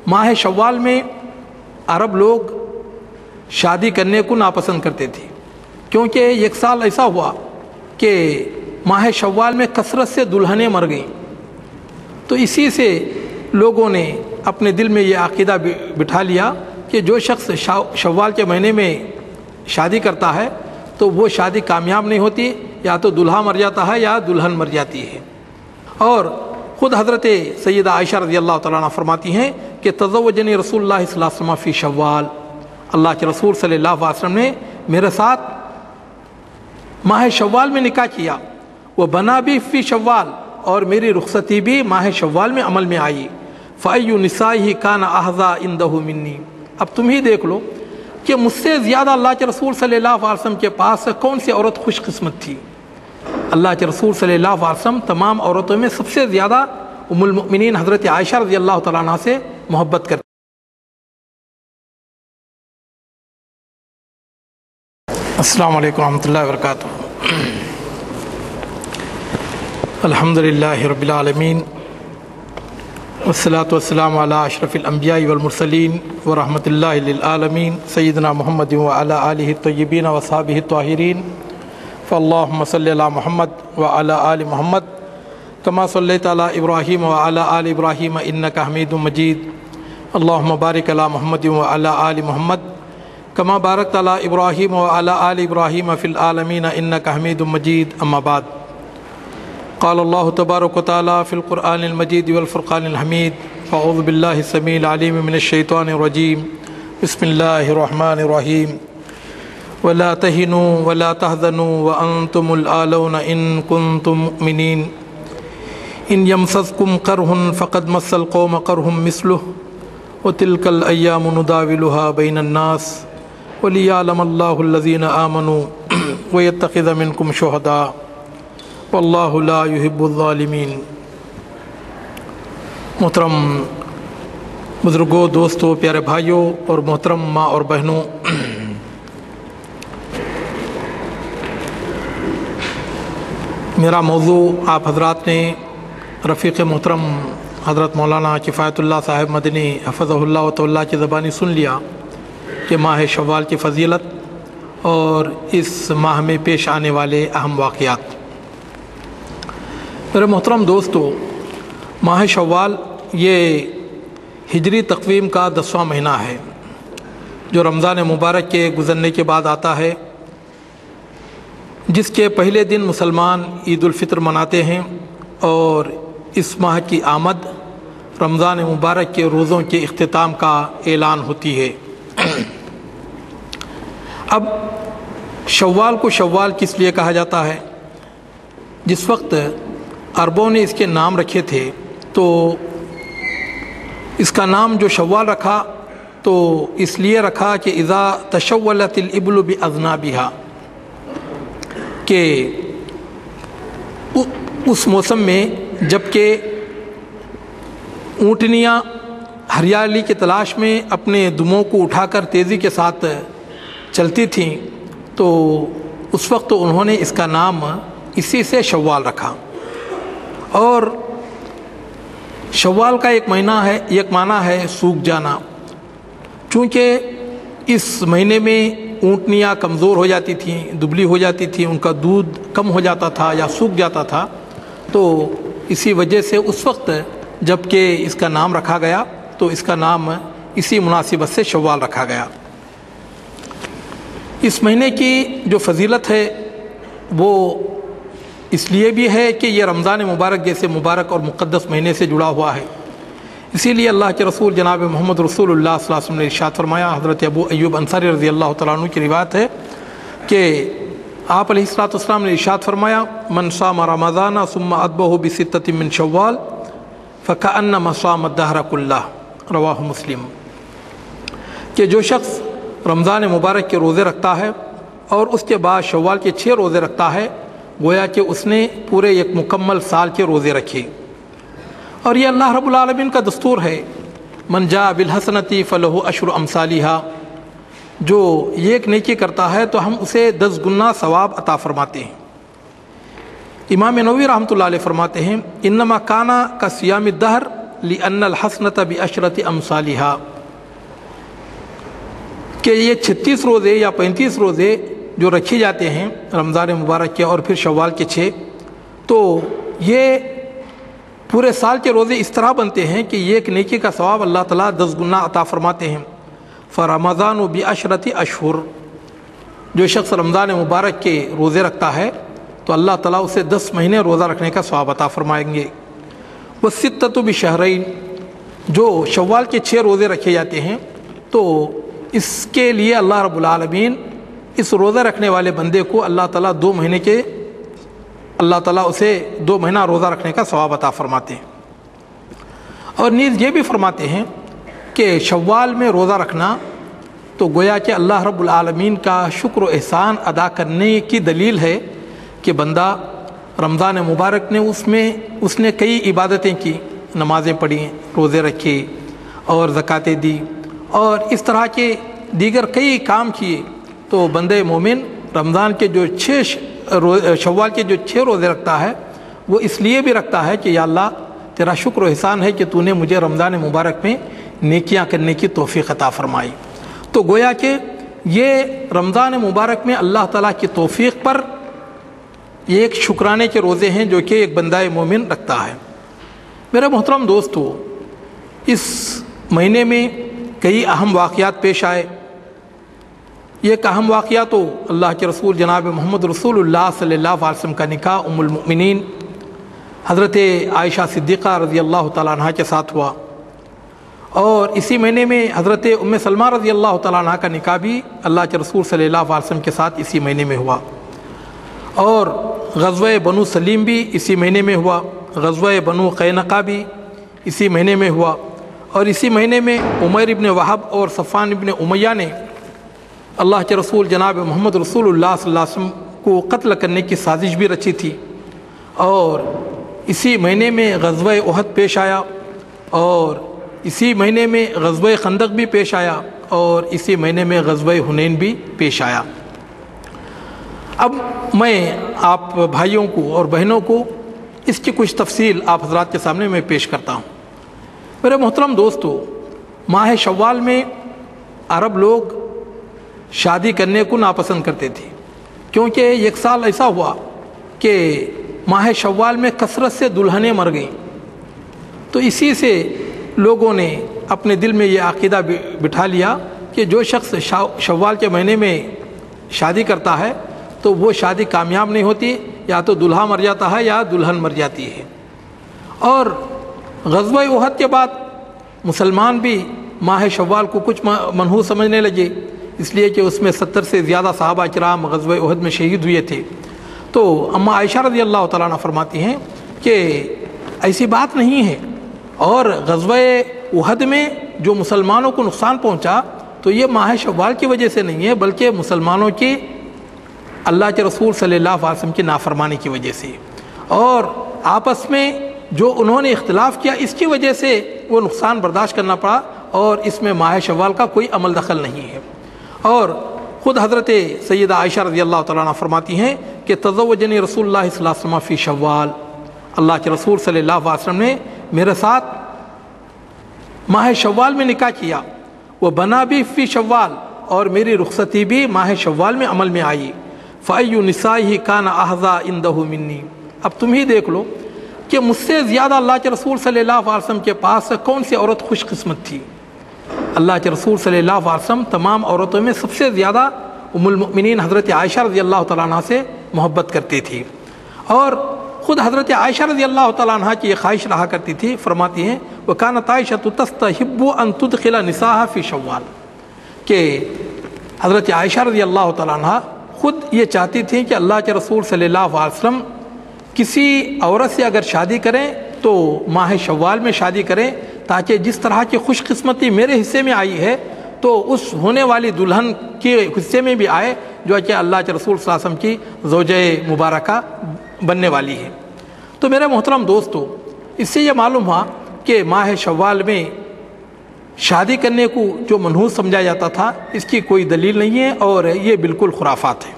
ماہ شوال میں عرب لوگ شادی کرنے کو ناپسند کرتے تھے، کیونکہ ایک سال ایسا ہوا کہ ماہ شوال میں کثرت سے دلہنیں مر گئیں، تو اسی سے لوگوں نے اپنے دل میں یہ عقیدہ بٹھا لیا کہ جو شخص شوال کے مہینے میں شادی کرتا ہے تو وہ شادی کامیاب نہیں ہوتی، یا تو دلہا مر جاتا ہے یا دلہن مر جاتی ہے۔ اور خود حضرت سیدہ عائشہ رضی اللہ تعالیٰ عنہ فرماتی ہیں کہ تزوجنی رسول اللہ صلی اللہ علیہ وسلم فی شوال، اللہ کے رسول صلی اللہ علیہ وسلم نے میرے ساتھ ماہ شوال میں نکاح کیا، وہ بنا بھی فی شوال، اور میری رخصتی بھی ماہ شوال میں عمل میں آئی۔ فَأَيُّ نِسَائِهِ كَانَ أَحْظَىٰ عِندَهُ مِنِّي، اب تم ہی دیکھ لو کہ مجھ سے زیادہ اللہ کے رسول صلی اللہ علیہ وسلم کے پاس کون سی عورت خوش قسمت تھی۔ اللہ کے رسول صلی اللہ علیہ وسلم تمام عورتوں میں سب سے زیادہ ام المؤمنین حضرت عائشہ رضی اللہ تعالیٰ عنہ سے محبت کرتے۔ السلام علیکم ورحمۃ اللہ وبرکاتہ۔ الحمدللہ رب العالمین، والصلاة والسلام علی اشرف الانبیاء والمرسلین ورحمۃ اللہ للعالمین سیدنا محمد وعلی آلہ الطیبین وصحبہ الطاہرین، فاللہم صلی علی محمد وعلی آل محمد کما صلیت علی ابراہیم وعلی آل ابراہیم انک حمید مجید، اللہم بارک علی محمد وعلی آل محمد کما بارکت علی ابراہیم وعلی آل ابراہیم فی العالمین انک حمید مجید، اما بعد۔ قال اللہ تبارک و تعالی فی القرآن المجید والفرقان الحمید، فاعوذ باللہ السمیع العلیم من الشیطان الرجیم، بسم اللہ الرحمن الرحیم، ولا تہنوا ولا تحزنوا وانتم الأعلون ان کنتم مؤمنین، ان یمسسکم قرح فقد مس القوم قرح مثلہ وتلک الایام نداولها بین الناس ولیعلم اللہ الذین آمنوا ویتخذ منکم شہداء واللہ لا یحب الظالمین۔ محترم بزرگوں، دوستوں، پیارے بھائیوں اور محترم ماں اور بہنوں، میرا موضوع آپ حضرات نے رفیق محترم حضرت مولانا کفایت اللہ صاحب مدنی حفظہ اللہ تعالیٰ کی زبانی سن لیا کہ ماہ شوال کی فضیلت اور اس ماہ میں پیش آنے والے اہم واقعات۔ میرے محترم دوستو، ماہ شوال یہ ہجری تقویم کا 10واں مہینہ ہے جو رمضان مبارک کے گزرنے کے بعد آتا ہے، جس کے پہلے دن مسلمان عید الفطر مناتے ہیں، اور اس ماہ کی آمد رمضان مبارک کے روزوں کے اختتام کا اعلان ہوتی ہے۔ اب شوال کو شوال کس لیے کہا جاتا ہے؟ جس وقت عربوں نے اس کے نام رکھے تھے تو اس کا نام جو شوال رکھا تو اس لیے رکھا کہ اذا تشولت الابل باذنابها، کہ اس موسم میں جب کہ اونٹنیاں ہریالی کی تلاش میں اپنے دموں کو اٹھا کر تیزی کے ساتھ چلتی تھیں، تو اس وقت انہوں نے اس کا نام اسی سے شوال رکھا۔ اور شوال کا ایک معنی ہے سوکھ جانا، چونکہ اس مہینے میں اونٹنیاں کمزور ہو جاتی تھیں، دبلی ہو جاتی تھیں، ان کا دودھ کم ہو جاتا تھا یا سوکھ جاتا تھا، تو اسی وجہ سے اس وقت جب کہ اس کا نام رکھا گیا تو اس کا نام اسی مناسبت سے شوال رکھا گیا۔ اس مہینے کی جو فضیلت ہے وہ اس لیے بھی ہے کہ یہ رمضان مبارک جیسے مبارک اور مقدس مہینے سے جڑا ہوا ہے، اسی لیے اللہ کے رسول جناب محمد رسول اللہ صلی اللہ علیہ وسلم نے ارشاد فرمایا، حضرت ابو ایوب انصاری رضی اللہ تعالیٰ عنہ کی روایت ہے کہ آپ علیہ الصلوۃ والسلام نے ارشاد فرمایا، من صام رمضان ثم اتبعہ بستۃ من شوال فکأنما صام الدہر کلہ، رواہ مسلم، کہ جو شخص رمضان مبارک کے روزے رکھتا ہے اور اس کے بعد شوال کے 6 روزے رکھتا ہے، گویا کہ اس نے پورے ایک مکمل سال کے روزے رکھے۔ اور یہ اللہ رب العالمین کا دستور ہے، من جاء بالحسنۃ فلہ عشر امثالھا، جو ایک نیکی کرتا ہے تو ہم اسے 10 گنا ثواب عطا فرماتے ہیں۔ امام نووی رحمۃ اللہ علیہ فرماتے ہیں، انما کانا کا صیام الدہر लिअन्न अलहसनत बिअशरति अमसालिहा, कि ये 36 रोज़े या 35 रोज़े जो रखे जाते हैं रमज़ान मुबारक के और फिर शव्वाल के 6, तो ये पूरे साल के रोज़े इस तरह बनते हैं कि एक नेकी का सवाब अल्लाह ताला 10 गुना अता फरमाते हैं। फ़रमज़ान बिअशरति अशहुर, जो शख्स रमज़ान मुबारक के रोज़े रखता है तो अल्लाह ताला उसे 10 महीने रोज़ा रखने का सवाब अता फरमाएंगे। वसित्ततु बिशहरैन, जो शव्वाल के 6 रोज़े रखे जाते हैं तो इसके लिए अल्लाह रब्बुल आलमीन इस रोज़ा रखने वाले बंदे को अल्लाह ताला 2 महीने के अल्लाह ताला उसे 2 महीना रोज़ा रखने का सवाब अता फरमाते हैं। और नीज़ ये भी फरमाते हैं कि शव्वाल में रोज़ा रखना तो गोया कि अल्लाह रब्बुल आलमीन का शुक्र व एहसान अदा करने की दलील है कि बंदा रमज़ान मुबारक ने उसने कई इबादतें की, नमाज़ें पढ़ी, रोज़े रखे और ज़कातें दी और इस तरह के दीगर कई काम किए, तो बंदे मोमिन रमज़ान के जो 6 शव्वाल के जो 6 रोज़े रखता है वो इसलिए भी रखता है कि या अल्लाह तेरा शुक्र व एहसान है कि तूने मुझे रमज़ान मुबारक में नेकियां करने की तौफ़ीक़ अता फरमाई। तो गोया कि ये रमज़ान मुबारक में अल्लाह ताला की तौफ़ीक़ पर एक शुक्राने के रोज़े हैं जो कि एक बंदा मोमिन रखता है। मेरे मोहतरम दोस्तों, इस महीने में कई अहम वाक़यात पेश आए। एक अहम वाक़या तो अल्लाह के रसूल जनाब मोहम्मद रसूलुल्लाह सल्लल्लाहु अलैहि वसल्लम का निकाह उम्मुल मोमिनीन हज़रत आयशा सिद्दीक़ा रज़ी अल्लाह तआला अन्हा के साथ हुआ और इसी महीने में हज़रत उम्मे सलमा रज़ी अल्लाह तआला अन्हा का निकाह भी अल्लाह के रसूल सल्लल्लाहु अलैहि वसल्लम के साथ इसी महीने में हुआ और ग़ज़वा बनु सलीम भी इसी महीने में हुआ, ग़ज़वा बनु क़ैनुक़ा भी इसी महीने में हुआ और इसी महीने में उमैर इब्न वहब और सफ़वान इब्न उमय्या ने अल्लाह के रसूल जनाब मोहम्मद रसूलुल्लाह सल्लल्लाहु अलैहि वसल्लम को कत्ल करने की साजिश भी रची थी और इसी महीने में ग़ज़वा उहद पेश आया और इसी महीने में ग़ज़वा खंदक भी पेश आया और इसी महीने में ग़ज़वा हुनैन भी पेश आया। अब मैं आप भाइयों को और बहनों को इसकी कुछ तफसील आप हज़रात के सामने मैं पेश करता हूँ। मेरे मोहतरम दोस्तों, माह शव्वाल में अरब लोग शादी करने को नापसंद करते थे क्योंकि एक साल ऐसा हुआ कि माह शव्वाल में कसरत से दुल्हनें मर गईं, तो इसी से लोगों ने अपने दिल में ये अक़ीदा बिठा लिया कि जो शख्स शव्वाल के महीने में शादी करता है तो वो शादी कामयाब नहीं होती, या तो दूल्हा मर जाता है या दुल्हन मर जाती है। और ग़ज़वा उहद के बाद मुसलमान भी माह शव्वाल को कुछ मनहूस समझने लगे, इसलिए कि उसमें 70 से ज़्यादा सहाबा किराम ग़ज़वा उहद में शहीद हुए थे। तो अम्मा आयशा रज़ी अल्लाह तआला अन्हा फरमाती हैं कि ऐसी बात नहीं है और ग़ज़वा उहद में जो मुसलमानों को नुकसान पहुँचा तो ये माह शव्वाल की वजह से नहीं है, बल्कि मुसलमानों की अल्लाह के रसूल सल्लल्लाहु अलैहि वसल्लम की नाफरमानी की वजह से और आपस में जो उन्होंने इख्तिलाफ़ किया इसकी वजह से वो नुकसान बर्दाश्त करना पड़ा और इसमें माह शव्वाल का कोई अमल दखल नहीं है। और ख़ुद हज़रत सैयदा आयशा रज़ी अल्लाह तआला अन्हा फरमाती हैं कि तज़व्वजनी रसूलुल्लाह सल्लल्लाहु अलैहि वसल्लम फ़ी शव्वाल, अल्लाह के रसूल सल्लल्लाहु अलैहि वसल्लम ने मेरे साथ माह शव्वाल में निकाह किया, वो बना भी फ़ी शव्वाल और मेरी रुख़सती भी माह शव्वाल में अमल में आई। फ़अय्यु निसाइही कान अहज़ा इंदहु मिन्नी, अब तुम ही देख लो कि मुझसे ज़्यादा अल्लाह के रसूल सल्लल्लाहु अलैहि वसल्लम के पास कौन सी औरत खुशकिस्मत थी। अल्लाह के रसूल सल्लल्लाहु अलैहि वसल्लम तमाम औरतों में सबसे ज़्यादा उम्मुल मोमिनीन हज़रत आयशा रज़ी अल्लाह तआला अन्हा से मोहब्बत करती थी और ख़ुद हज़रत आयशा रज़ी अल्लाह तआला अन्हा की ये ख्वाहिश रहा करती थी। फरमाती हैं व कानत आयशा तस्तहिब्बु अन तुदखिला निसाहा फ़ी शव्वाल, कि हज़रत आयशा रज़ी अल्लाह तआला अन्हा ख़ुद ये चाहती थी कि अल्लाह के रसूल सल्लल्लाहु अलैहि वसल्लम किसी औरत से अगर शादी करें तो माह शव्वाल में शादी करें, ताकि जिस तरह की खुशकिस्मती मेरे हिस्से में आई है तो उस होने वाली दुल्हन के हिस्से में भी आए जो कि अल्लाह के रसूल सल्लल्लाहु अलैहि वसल्लम की ज़ौजे मुबारका बनने वाली है। तो मेरे मोहतरम दोस्तों, इससे ये मालूम हुआ कि माह शव्वाल में शादी करने को जो मनहूस समझा जाता था इसकी कोई दलील नहीं है और ये बिल्कुल खुराफात है।